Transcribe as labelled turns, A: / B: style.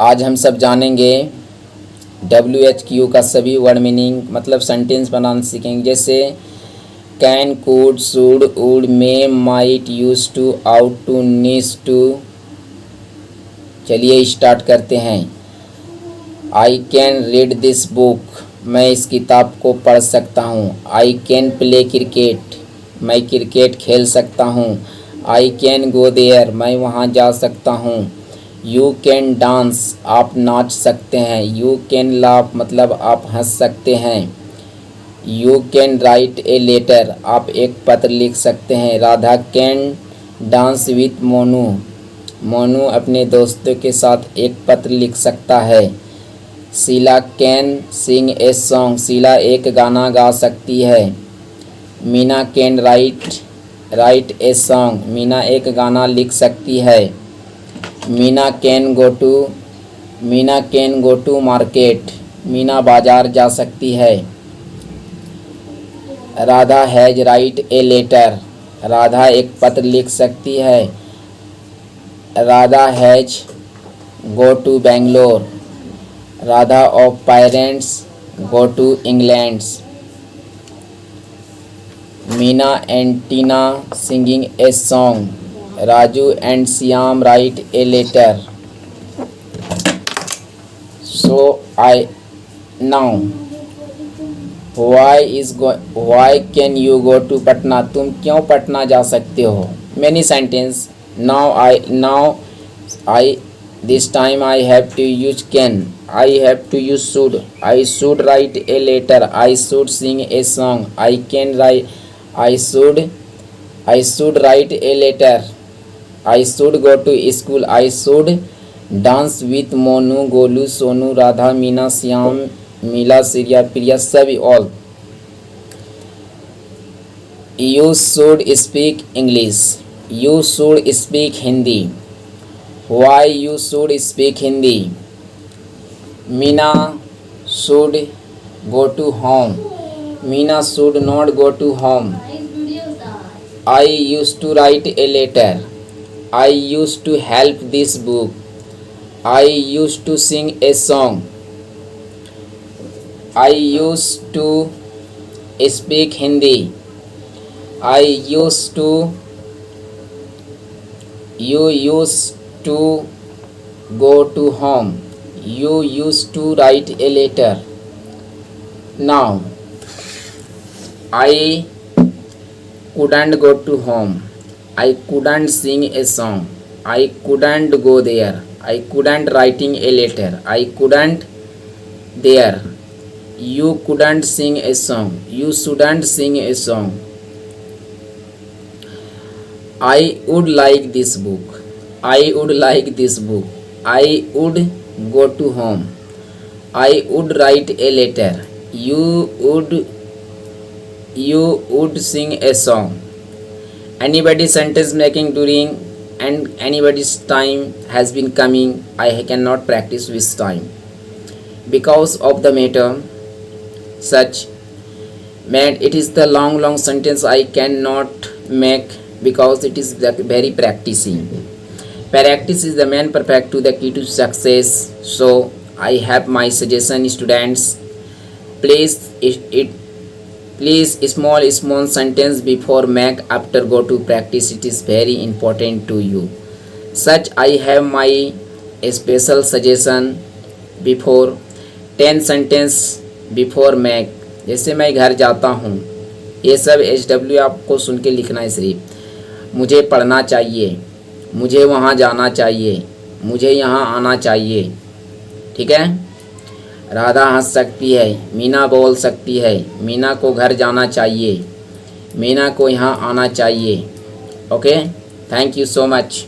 A: आज हम सब जानेंगे WHQ का सभी वर्ड मीनिंग मतलब सेंटेंस बनाना सीखेंगे। जैसे can, could, should, would, may, might, use to, ought to, needs to. चलिए स्टार्ट करते हैं। I can read this book, मैं इस किताब को पढ़ सकता हूँ। आई कैन प्ले क्रिकेट, मैं क्रिकेट खेल सकता हूँ। आई कैन गो देयर, मैं वहाँ जा सकता हूँ। यू कैन डांस, आप नाच सकते हैं। यू कैन लाफ मतलब आप हंस सकते हैं। You can write a letter, आप एक पत्र लिख सकते हैं। Radha can dance with Monu, Monu अपने दोस्तों के साथ एक पत्र लिख सकता है। Sheela can sing a song, Sheela एक गाना गा सकती है। Meena can write a song, Meena एक गाना लिख सकती है। Meena can go to market, Meena बाजार जा सकती है। Radha has write a letter, Radha एक पत्र लिख सकती है। Radha has go to Bangalore, Radha of parents go to England. Meena and Tina singing a song, Raju and Shyam write a letter. So I now why can you go to Patna, तुम क्यों पटना जा सकते हो। Many sentence. Now I this time I have to use can, I have to use should, I should write a letter, I should sing a song, I can right, I should write a letter, I should go to school, I should dance with Monu, Golu, Sonu, Radha, Meena, Shyam, Meela, Shriya, Priya, सभी all. You should speak English, you should speak Hindi. Why you should speak Hindi. Meena should go to home, Meena should not go to home. I use to write a letter, I use to help this book, I use to sing a song, I use to speak Hindi, I use to, you use to go to home, you used to write a letter. Now I couldn't go to home, I couldn't sing a song, I couldn't go there, I couldn't writing a letter, I couldn't there. You couldn't sing a song, you shouldn't sing a song. I would like this book, I would like this book, I would go to home, I would write a letter, you would sing a song. Anybody sentence making during and anybody's time has been coming, I cannot practice with time because of the matter such man, it is the long sentence I cannot make because it is very practicing. Practice is the main perfect to the key to success. So I have my suggestion, students. Please small sentence before make, after go to practice. It is very important to you. Such I have my special suggestion before 10 sentence before make. जैसे मैं घर जाता हूँ, ये सब HW आपको सुन के लिखना है सिर्फ। मुझे पढ़ना चाहिए, मुझे वहाँ जाना चाहिए, मुझे यहाँ आना चाहिए। ठीक है। राधा हंस सकती है, मीना बोल सकती है, मीना को घर जाना चाहिए, मीना को यहाँ आना चाहिए। Okay, thank you so much.